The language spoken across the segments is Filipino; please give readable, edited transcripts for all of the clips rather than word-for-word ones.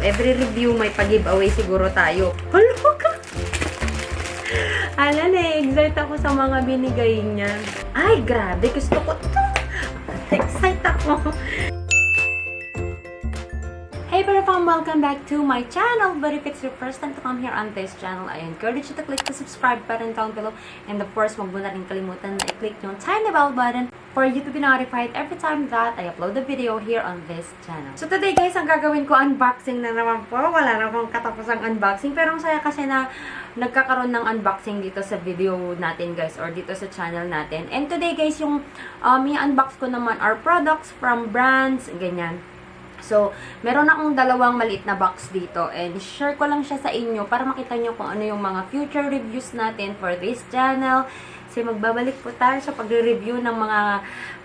every review may pag-giveaway siguro tayo. Hala ka! Ala, na-excite ako sa mga binigay niya. Ay, grabe. Gusto ko to. Excite ako. Hey everyone, welcome back to my channel. But if it's your first time to come here on this channel, I encourage you to click the subscribe button down below. And of course, wag mo na rin kalimutan na i-click yung tiny bell button for you to be notified every time that I upload a video here on this channel. So today guys, ang gagawin ko, unboxing na naman po. Wala namang katapusang unboxing. Pero ang saya kasi na nagkakaroon ng unboxing dito sa video natin guys, or dito sa channel natin. And today guys, yung i-unbox ko naman are products from brands, ganyan. So, meron akong dalawang maliit na box dito and share ko lang siya sa inyo para makita nyo kung ano yung mga future reviews natin for this channel. Kasi magbabalik po tayo sa pagre-review ng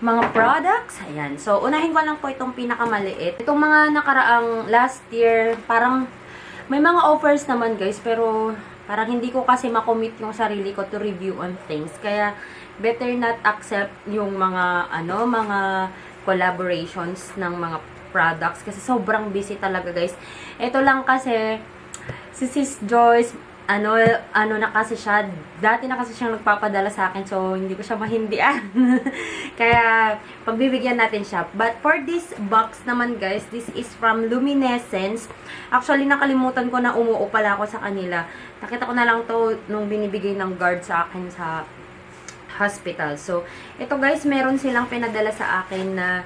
mga products. Ayan. So, unahin ko lang po itong pinakamaliit. Itong mga nakaraang last year, parang may mga offers naman guys, pero parang hindi ko kasi makommit yung sarili ko to review on things. Kaya, better not accept yung mga, mga collaborations ng mga products kasi sobrang busy talaga guys. Ito lang kasi si Sis Joyce ano na kasi siya, dati na kasi siyang nagpapadala sa akin, so hindi ko siya mahindian. Kaya pagbibigyan natin siya. But for this box naman guys, this is from Luminescence. Actually nakalimutan ko na umuo pala ako sa kanila. Nakita ko na lang to nung binibigay ng guard sa akin sa hospital. So ito guys, meron silang pinadala sa akin na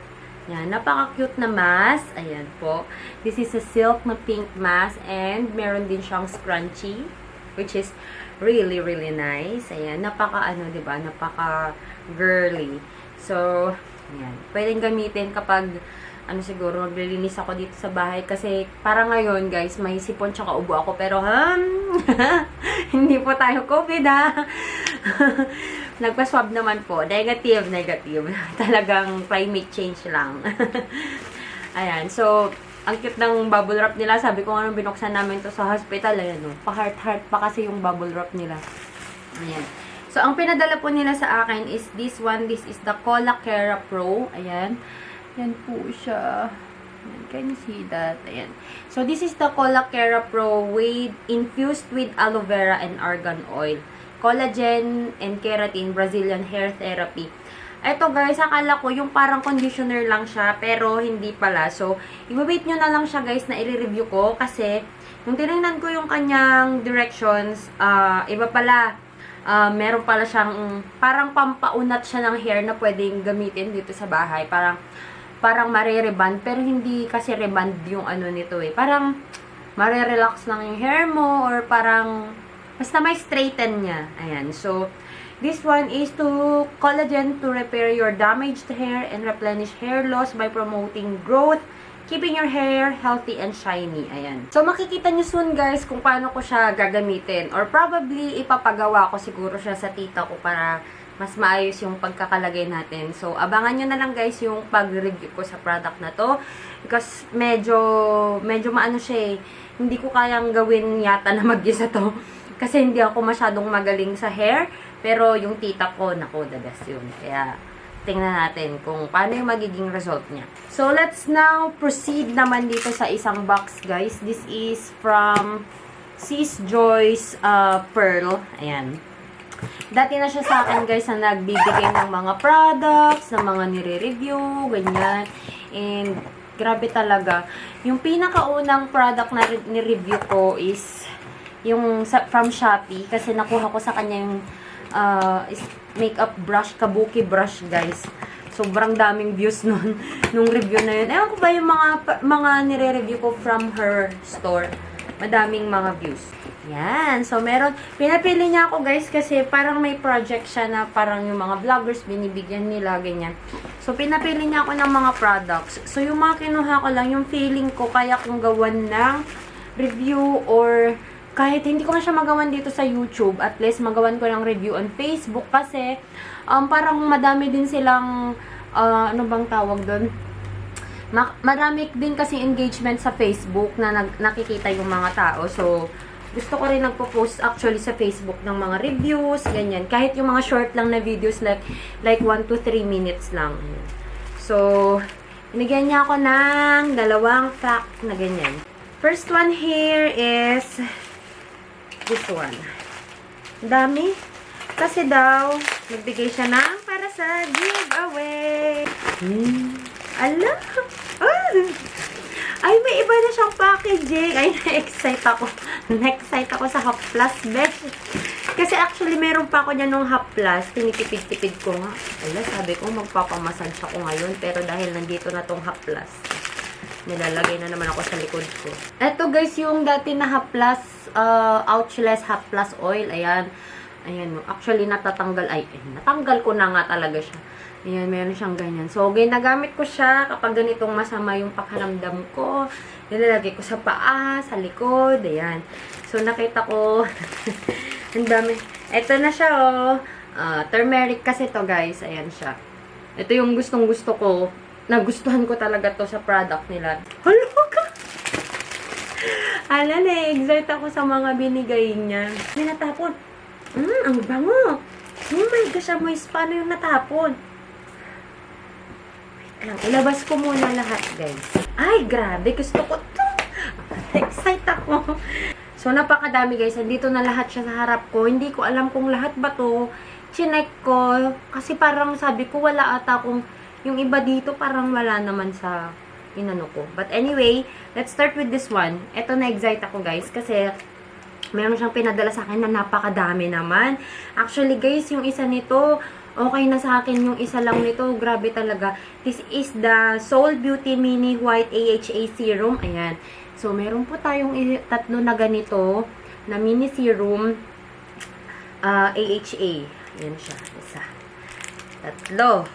yan, napaka-cute na mask. Ayan po. This is a silk na pink mask and meron din siyang scrunchie which is really, really nice. Ayan, diba? Napaka-girly. So, ayan. Pwedeng gamitin kapag, siguro, maglilinis ako dito sa bahay. Kasi, para ngayon, guys, may sipon tsaka ubo ako. Pero, hindi po tayo COVID, ha? Nagpa-swab naman po. Negative. Talagang climate change lang. Ayan. So, ang cute ng bubble wrap nila. Sabi ko nga binuksan namin to sa hospital. Ayan, pa-heart-heart pa kasi yung bubble wrap nila. Ayan. So, ang pinadala po nila sa akin is this one. This is the Cola-Cara Pro. Ayan. Ayan po siya. Can you see that? Ayan. So, this is the Cola-Cara Pro infused with aloe vera and argan oil. Collagen and keratin Brazilian hair therapy. Ito guys, akala ko yung parang conditioner lang siya, pero hindi pala. So, i-wait nyo na lang siya guys na i-review ko kasi nung tinignan ko yung kanyang directions, iba pala. Meron pala siyang parang pampaunat siya ng hair na pwedeng gamitin dito sa bahay. Parang mare-reband, pero hindi kasi reband yung nito eh. Parang mare-relax lang yung hair mo or parang basta may straighten niya. Ayan. So, this one is to collagen to repair your damaged hair and replenish hair loss by promoting growth, keeping your hair healthy and shiny. Ayan. So, makikita niyo soon guys kung paano ko siya gagamitin. Or probably, ipapagawa ko siguro siya sa tita ko para mas maayos yung pagkakalagay natin. So, abangan nyo na lang guys yung pag-review ko sa product na to. Because medyo maano siya eh. Hindi ko kayang gawin yata na mag-isa to. Kasi hindi ako masyadong magaling sa hair. Pero yung tita ko, naku, the best yun. Kaya, tingnan natin kung paano yung magiging result niya. So, let's now proceed naman dito sa isang box, guys. This is from Sis Joyce Pearl. Ayan. Dati na siya sa akin, guys, na nagbibigay ng mga products, ng mga nire-review, ganyan. And, grabe talaga. Yung pinakaunang product na ni-review ko is yung from Shopee, kasi nakuha ko sa kanya yung makeup brush, kabuki brush guys. Sobrang daming views nung review na yun. Ewan ko ba yung mga nire-review ko from her store. Madaming mga views. Yan. So, pinapili niya ako guys kasi parang may project siya na parang yung mga vloggers binibigyan nila, ganyan. So, pinapili niya ako ng mga products. So, yung mga kinuha ko lang, yung feeling ko kaya kong gawan ng review or kahit hindi ko na siya magawan dito sa YouTube, at least magawan ko ng review on Facebook kasi parang madami din silang ano bang tawag doon? Marami din kasi engagement sa Facebook na nakikita yung mga tao. So, gusto ko rin nagpo-post actually sa Facebook ng mga reviews, ganyan. Kahit yung mga short lang na videos like 1 to 3 minutes lang. So, binigyan niya ako ng 2 pack na ganyan. First one here is this one. Dami. Kasi daw, nagbigay siya ng para sa giveaway. Ala! Ay, may iba na siyang packaging. Ay, na-excite ako. Na-excite ako sa Half Plus, besh. Kasi actually, meron pa ako niya nung Half Plus. Tinitipid-tipid ko nga. Ala, sabi ko, magpapamassage ako ngayon. Pero dahil nandito na tong Half Plus, nilalagay na naman ako sa likod ko. Eto guys, yung dati na Half Plus, Ouchless Half Plus Oil. Ayan. Ayan. Actually, natatanggal. Ay, natanggal ko na nga talaga siya. Ayan, meron siyang ganyan. So, ginagamit ko siya kapag ganitong masama yung pakiramdam ko. Nilalagay ko sa paa, sa likod. Ayan. So, nakita ko. Ang dami. Ito na siya, oh. Turmeric kasi to guys. Ayan siya. Ito yung gustong-gusto ko. Nagustuhan ko talaga to sa product nila. Hala ka! Ala, na-excite ako sa mga binigay niya. May natapon. Ang bango. Oh my gosh, amoy paano yung natapon? Wait lang, ilabas ko muna lahat, guys. Ay, grabe. Gusto ko to. Excite ako. So, napakadami, guys. Andito na lahat siya sa harap ko. Hindi ko alam kung lahat ba to. Chinek ko. Kasi parang sabi ko, wala ata kung yung iba dito parang wala naman sa inano ko. But anyway, let's start with this one. Ito na-excite ako, guys. Kasi meron siyang pinadala sa akin na napakadami naman. Actually, guys, yung isa nito, okay na sa akin yung isa lang nito. Grabe talaga. This is the Soul Beauty Mini White AHA Serum. Ayan. So, meron po tayong tatlo na ganito na mini serum AHA. Ayan siya. Isa. Tatlo.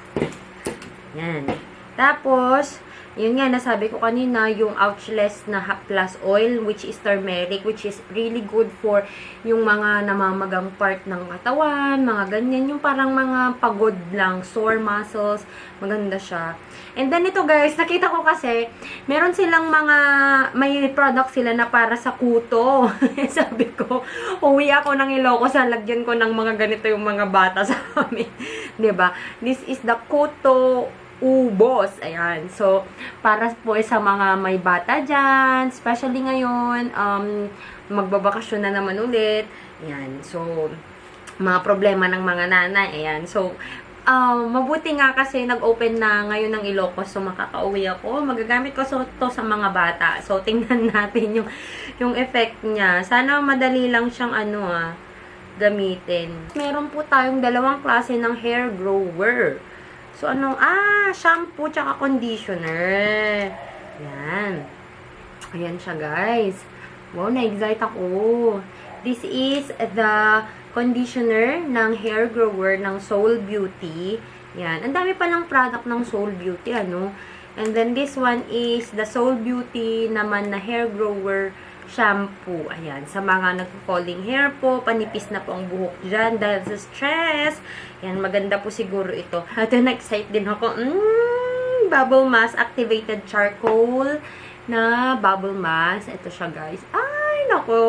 Yan. Tapos, yun nga, nasabi ko kanina, yung Ouchless na Half Plus Oil, which is turmeric, which is really good for yung mga namamagang part ng katawan, mga ganyan, yung parang mga pagod lang, sore muscles, maganda siya. And then ito guys, nakita ko kasi, meron silang may product sila na para sa kuto. Sabi ko, uwi ako ng Ilocos, lagyan ko ng mga ganito yung mga bata sa amin. 'Di ba? This is the Kuto Ubos. Ayan. So, para po sa mga may bata dyan, especially ngayon, magbabakasyon na naman ulit. Ayan. So, mga problema ng mga nanay. Ayan. So, mabuti nga kasi nag-open na ngayon ng Ilocos. So, makakauwi ako. Magagamit ko to sa mga bata. So, tingnan natin yung effect niya. Sana madali lang siyang gamitin. Meron po tayong dalawang klase ng hair grower. So, shampoo tsaka conditioner. Yan. Ayan siya, guys. Wow, na-excite ako. This is the conditioner ng hair grower ng Soul Beauty. Yan. Ang dami pa ng product ng Soul Beauty, And then, this one is the Soul Beauty naman na hair grower shampoo. Ayan. Sa mga nagpo-falling hair po, panipis na po ang buhok dyan dahil sa stress. Ayan, maganda po siguro ito. At na-excite din ako. Bubble mask, activated charcoal na bubble mask. Ito siya, guys. Ay, nako.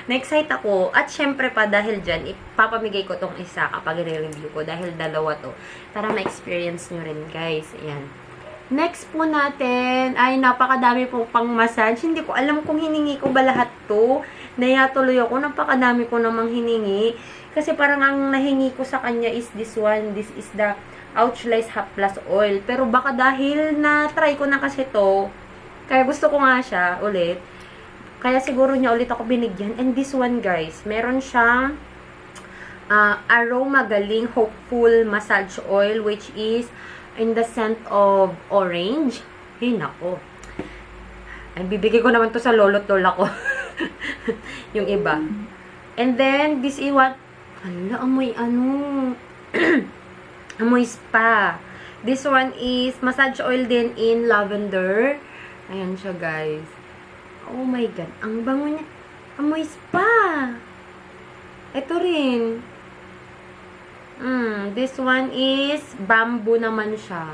Na-excite ako. At syempre pa, dahil dyan, ipapamigay ko tong isa kapag i-review ko. Dahil dalawa to. Para ma-experience nyo rin, guys. Ayan. Next po natin, ay napakadami pong pang massage. Hindi ko alam kung hiningi ko ba lahat to. Nayatuloy ako, napakadami ko namang hiningi. Kasi parang ang nahingi ko sa kanya is this one. This is the Ouchless Half Plus Oil. Pero baka dahil na-try ko na kasi to, kaya gusto ko nga siya ulit. Kaya siguro niya ulit ako binigyan. And this one guys, meron siyang Aroma Galing Hopeful Massage Oil, which is in the scent of orange. Hey, nako. Ay, bibigay ko naman to sa lolo't lola ko. Yung iba. And then, this is what? Hala, amoy amoy spa. This one is massage oil din in lavender. Ayan siya, guys. Oh my God. Ang bango niya. Amoy spa. Ito rin. This one is bamboo naman siya.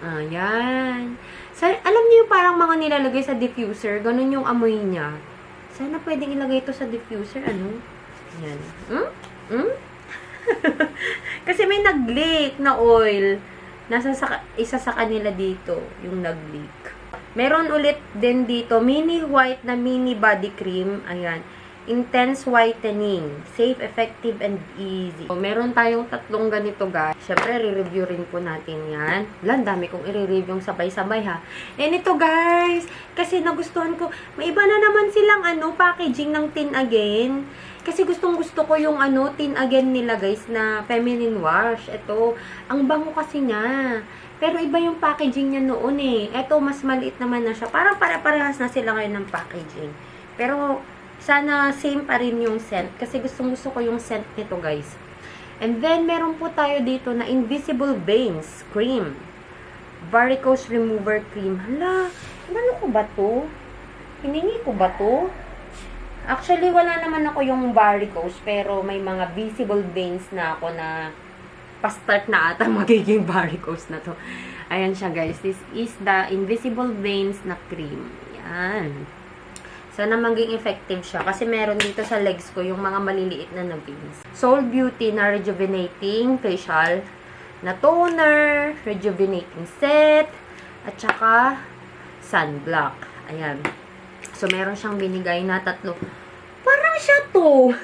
Ayan. Alam niyo yung parang mga nilalagay sa diffuser, ganun yung amoy niya. Sana pwedeng ilagay ito sa diffuser, Ayan. Kasi may nag-leak na oil. Isa sa kanila dito, yung nag-leak. Meron ulit din dito, mini white na mini body cream. Ayan. Intense whitening. Safe, effective, and easy. So, meron tayong tatlong ganito, guys. Siyempre, re-review rin po natin yan. Wala, dami kong i-review yung sabay-sabay, ha. And ito, guys, kasi nagustuhan ko, may iba na naman silang, packaging ng Tin Again. Kasi gustong-gusto ko yung, Tin Again nila, guys, na feminine wash. Ito, ang bango kasi niya. Pero iba yung packaging niya noon, eh. Ito, mas maliit naman na siya. Parang pare-parehas na sila ngayon ng packaging. Pero, sana same pa rin yung scent. Kasi gustong-gusto ko yung scent nito, guys. And then, meron po tayo dito na Invisible Veins Cream. Varicose Remover Cream. Hala, ano ko ba to? Hiningi ko ba to? Actually, wala naman ako yung varicose. Pero may mga visible veins na ako na pa-start na ata magiging varicose na to. Ayan siya, guys. This is the Invisible Veins na cream. Yan. Sana maging effective siya. Kasi meron dito sa legs ko yung mga maliliit na veins. Soul Beauty na rejuvenating facial na toner, rejuvenating set, at saka sunblock. Ayan. So, meron siyang binigay na tatlo. Parang siya to.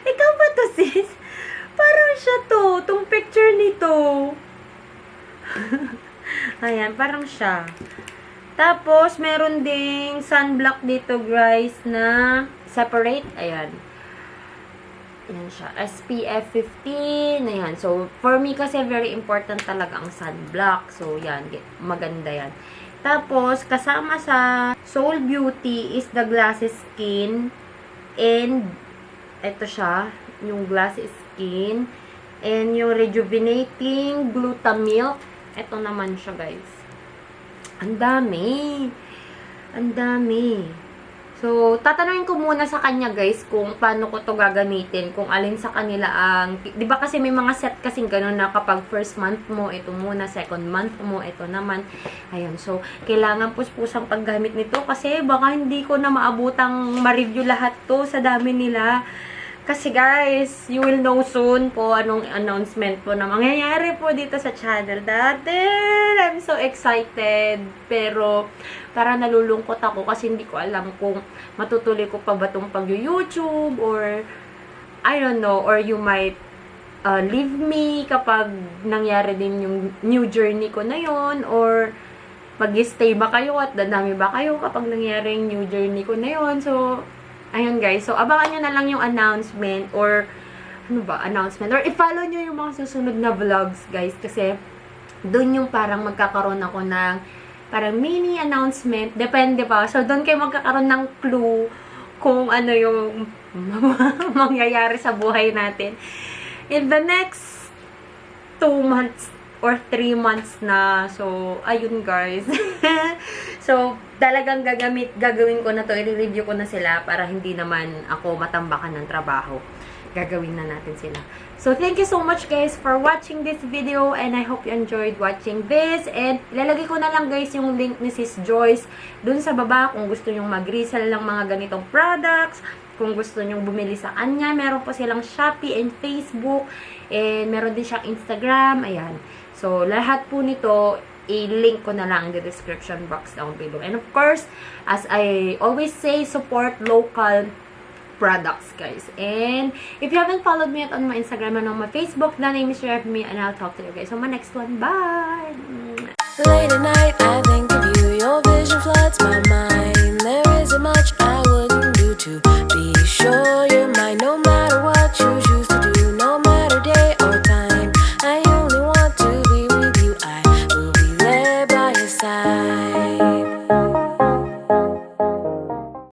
Ikaw ba to, sis? Parang siya to. Tong picture nito. Ayan, parang siya. Tapos, meron ding sunblock dito, guys, na separate. Ayan. Ayan siya. SPF 15. Ayan. So, for me kasi, very important talaga ang sunblock. So, yan. Maganda yan. Tapos, kasama sa Soul Beauty is the Glassy Skin. And, ito siya. Yung Glassy Skin. And, yung Rejuvenating Glutamilk. Ito naman siya, guys. Ang dami. Ang dami. So, tatanungin ko muna sa kanya, guys, kung paano ko to gagamitin, kung alin sa kanila ang, di ba kasi may mga set kasing ganun na kapag first month mo, ito muna, second month mo, ito naman. Ayun, so, kailangan puspusang paggamit nito kasi baka hindi ko na maabutang ma-review lahat to sa dami nila. Kasi guys, you will know soon po anong announcement po na mangyayari po dito sa channel natin. I'm so excited. Pero, parang nalulungkot ako kasi hindi ko alam kung matutuloy ko pa ba itong pag-YouTube or I don't know, or you might leave me kapag nangyari din yung new journey ko na yon, or mag-stay ba kayo at dadami ba kayo kapag nangyari yung new journey ko na yon. So, ayun guys. So, abangan nyo na lang yung announcement or announcement. Or i-follow nyo yung mga susunod na vlogs, guys. Kasi, doon yung parang magkakaroon ako ng parang mini announcement. Depende pa. So, doon kayo magkakaroon ng clue kung ano yung mangyayari sa buhay natin. In the next 2 months or 3 months na. So, ayun guys. So, talagang gagawin ko na to, i-review ko na sila para hindi naman ako matambakan ng trabaho. Gagawin na natin sila. So, thank you so much guys for watching this video and I hope you enjoyed watching this. And ilalagay ko na lang guys yung link ni Sis Joyce dun sa baba kung gusto nyong mag-resell ng mga ganitong products. Kung gusto nyong bumili sa kanya, meron po silang Shopee and Facebook. And meron din siyang Instagram. Ayan. So, lahat po nito, i-link ko na lang in the description box down below. And of course, as I always say, support local products, guys. And if you haven't followed me yet on my Instagram and on my Facebook, the name is Me, and I'll talk to you guys on my next one. Bye! Late at night, I think of you. Your vision floods my mind.